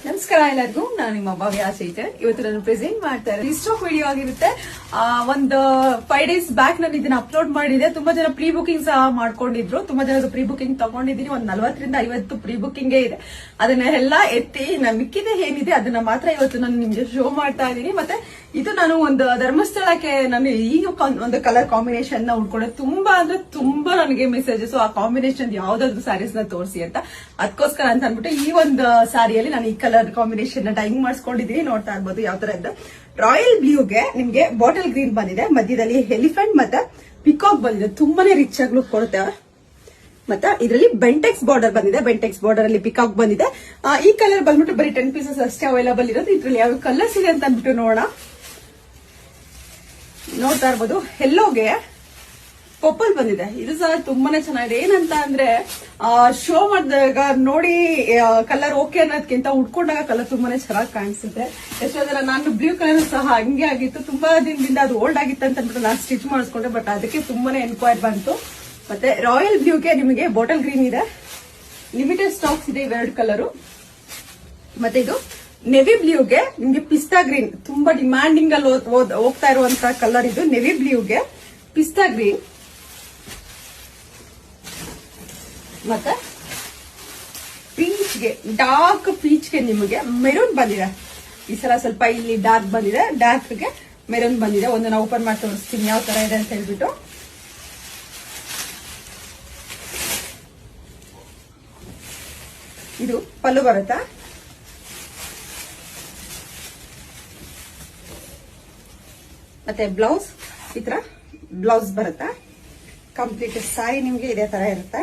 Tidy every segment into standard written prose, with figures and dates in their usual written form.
ನಮಸ್ಕಾರ ಎಲ್ಲರಿಗೂ, ನಾನು ನಿಮ್ಮ ಭವ್ಯ ಆಚೈತೆ. ಇವತ್ತು ನಾನು ಪ್ರೆಸೆಂಟ್ ಮಾಡ್ತಾ ಇರೋದು ಸ್ಟಾಕ್ ವಿಡಿಯೋ ಆಗಿರುತ್ತೆ. ಒಂದು 5 days ಬ್ಯಾಕ್ ನಾನು ಇದನ್ನ ಅಪ್ಲೋಡ್ ಮಾಡಿದೆ. ತುಂಬಾ ಜನ ಪ್ರೀ ಬುಕಿಂಗ್ ಸಹ ಮಾಡ್ಕೊಂಡಿದ್ರು. ತುಂಬಾ ಜನದ ಪ್ರೀ ಬುಕಿಂಗ್ ತಗೊಂಡಿದ್ದೀನಿ. ಒಂದು 40 ರಿಂದ 50 ಪ್ರೀ ಬುಕಿಂಗ್ ಇದೆ. ಅದನ್ನೆಲ್ಲ ಎತ್ತಿ ಮಿಕ್ಕಿದೆ ಏನಿದೆ ಅದನ್ನ ಮಾತ್ರ ಇವತ್ತು ನಾನು ನಿಮ್ಗೆ ಶೋ ಮಾಡ್ತಾ ಇದ್ದೀನಿ. ಮತ್ತೆ ಇದು ನಾನು ಒಂದು ಧರ್ಮಸ್ಥಳಕ್ಕೆ ನಾನು ಈಗ ಒಂದು ಕಲರ್ ಕಾಂಬಿನೇಷನ್ ನ ಉಟ್ಕೊಂಡೆ. ತುಂಬಾ ಅಂದ್ರೆ ತುಂಬಾ ನನಗೆ ಮೆಸೇಜಸ್ ಆ ಕಾಂಬಿನೇಷನ್ ಯಾವ್ದಾದ್ರು ಸ್ಯಾರೀಸ್ ನ ತೋರಿಸಿ ಅಂತ. ಅದಕ್ಕೋಸ್ಕರ ಅಂತ ಅನ್ಬಿಟ್ಟು ಈ ಒಂದು ಸ್ಯಾರಿಯಲ್ಲಿ ನಾನು ಈ ಕಲರ್ ಕಾಂಬಿನೇಷನ್ ನ ಡೈಯಿಂಗ್ ಮಾಡಿಸ್ಕೊಂಡಿದ್ದೀನಿ. ನೋಡ್ತಾ ಇರ್ಬೋದು ಯಾವ ತರ ಇದೆ. ರಾಯಲ್ ಬ್ಲೂಗೆ ನಿಮ್ಗೆ ಬಾಟಲ್ ಗ್ರೀನ್ ಬಂದಿದೆ, ಮಧ್ಯದಲ್ಲಿ ಎಲಿಫೆಂಟ್ ಮತ್ತೆ ಪಿಕಾಕ್ ಬಂದಿದೆ. ತುಂಬಾನೇ ರಿಚ್ ಆಗಿ ಲುಕ್ ಕೊಡುತ್ತೆ. ಮತ್ತೆ ಇದರಲ್ಲಿ ಬೆಂಟೆಕ್ಸ್ ಬಾರ್ಡರ್ ಬಂದಿದೆ. ಬೆಂಟೆಕ್ಸ್ ಬಾರ್ಡರ್ ಅಲ್ಲಿ ಪಿಕಾಕ್ ಬಂದಿದೆ. ಈ ಕಲರ್ ಬಂದ್ಬಿಟ್ಟು ಬರೀ 10 ಪೀಸಸ್ ಅಷ್ಟೇ ಅವೈಲೇಬಲ್ ಇರೋದು. ಇದ್ರಲ್ಲಿ ಯಾವ ಕಲರ್ಸ್ ಇದೆ ಅಂತ ಅಂದ್ಬಿಟ್ಟು ನೋಡ್ತಾ ಇರ್ಬೋದು. ಎಲ್ಲೋಗೆ ಪರ್ಪಲ್ ಬಂದಿದೆ. ಇದು ಸಹ ತುಂಬಾನೇ ಚೆನ್ನಾಗಿದೆ. ಏನಂತ ಅಂದ್ರೆ ಶೋ ಮಾಡಿದಾಗ ನೋಡಿ ಕಲರ್ ಓಕೆ ಅನ್ನೋದಕ್ಕಿಂತ ಉಟ್ಕೊಂಡಾಗ ಕಲರ್ ತುಂಬಾನೇ ಚೆನ್ನಾಗಿ ಕಾಣಿಸುತ್ತೆ. ಎಷ್ಟೋ ಜನ ನಾನು ಬ್ಲೂ ಕಲರ್ ಸಹ ಹಂಗೆ ಆಗಿತ್ತು. ತುಂಬಾ ದಿನದಿಂದ ಅದು ಓಲ್ಡ್ ಆಗಿತ್ತು ಅಂತ ಅಂದ್ಬಿಟ್ಟು ನಾನು ಸ್ಟಿಚ್ ಮಾಡಿಸ್ಕೊಂಡೆ. ಬಟ್ ಅದಕ್ಕೆ ತುಂಬಾನೇ ಎನ್ಕ್ವೈರ್ ಬಂತು. ಮತ್ತೆ ರಾಯಲ್ ಬ್ಲೂಗೆ ನಿಮಗೆ ಬಾಟಲ್ ಗ್ರೀನ್ ಇದೆ. ಲಿಮಿಟೆಡ್ ಸ್ಟಾಕ್ಸ್ ಇದೆ ಇವೆರಡು ಕಲರು. ಮತ್ತೆ ಇದು ನೆವಿ ಬ್ಲೂಗೆ ನಿಮ್ಗೆ ಪಿಸ್ತಾ ಗ್ರೀನ್ ತುಂಬಾ ಡಿಮ್ಯಾಂಡಿಂಗ್ ಅಲ್ಲಿ ಹೋಗ್ತಾ ಇರುವಂತಹ ಕಲರ್ ಇದು. ನೆವಿ ಬ್ಲೂಗೆ ಪಿಸ್ತಾ ಗ್ರೀನ್ ಮತ್ತೆ ಪೀಚ್ಗೆ ಡಾರ್ಕ್ ಪೀಚ್ಗೆ ನಿಮಗೆ ಮೆರೂನ್ ಬಂದಿದೆ. ಈ ಸಲ ಸ್ವಲ್ಪ ಇಲ್ಲಿ ಡಾರ್ಕ್ ಬಂದಿದೆ, ಡಾರ್ಕ್ಗೆ ಮೆರೂನ್ ಬಂದಿದೆ. ಒಂದು ನಾವು ಓಪನ್ ಮಾಡಿ ತೋರಿಸ್ತೀನಿ ಯಾವ ತರ ಇದೆ ಅಂತ ಹೇಳ್ಬಿಟ್ಟು. ಇದು ಪಲ್ಲು ಬರುತ್ತಾ. ಮತ್ತೆ ಬ್ಲೌಸ್ ಈ ತರ ಬ್ಲೌಸ್ ಬರುತ್ತೆ. ಕಂಪ್ಲೀಟ್ ಸಾರಿ ನಿಮ್ಗೆ ಇದೇ ತರ ಇರುತ್ತೆ.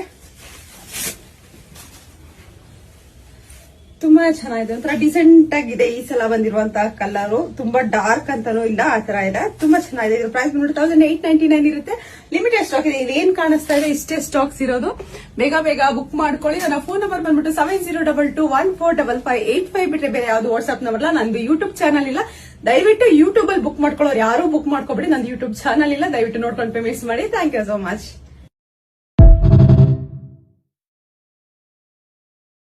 ತುಂಬಾ ಚೆನ್ನಾಗಿದೆ. ಒಂಥರ ಡಿಸೆಂಟ್ ಆಗಿದೆ ಈ ಸಲ ಬಂದಿರುವಂತಹ ಕಲರ್. ತುಂಬಾ ಡಾರ್ಕ್ ಅಂತಾನೂ ಇಲ್ಲ, ಆ ತರ ಇದೆ. ತುಂಬಾ ಚೆನ್ನಾಗಿದೆ. ಇದ್ರ ಪ್ರೈಸ್ ಬಂದ್ಬಿಟ್ಟು 1899 ಇರುತ್ತೆ. ಲಿಮಿಟೆಡ್ ಸ್ಟಾಕ್ ಇದೆ. ಇದು ಏನ್ ಕಾಣಿಸ್ತಾ ಇದೆ ಇಷ್ಟೇ ಸ್ಟಾಕ್ಸ್ ಇರೋದು. ಬೇಗ ಬೇಗ ಬುಕ್ ಮಾಡ್ಕೊಳ್ಳಿ. ನನ್ನ ಫೋನ್ ನಂಬರ್ ಬಂದ್ಬಿಟ್ಟು 7022145585 ಬಿಟ್ರೆ ಬೇರೆ ಯಾವ್ದು ವಾಟ್ಸ್ಆಪ್ ನಂಬರ್ ಇಲ್ಲ. ನಂದು ಯೂಟ್ಯೂಬ್ ಚಾನಲ್ ಇಲ್ಲ. ದಯವಿಟ್ಟು ಯೂಟ್ಯೂಬ್ ಅಲ್ಲಿ ಬುಕ್ ಮಾಡ್ಕೊಳ್ಳೋರು ಯಾರು ಬುಕ್ ಮಾಡ್ಕೊಬೇಡಿ. ನಂದು ಯೂಟ್ಯೂಬ್ ಚಾನಲ್ ಇಲ್ಲ. ದಯವಿಟ್ಟು ನೋಡ್ಕೊಂಡು ಪೇಮೆಂಟ್ಸ್ ಮಾಡಿ. Thank you so much.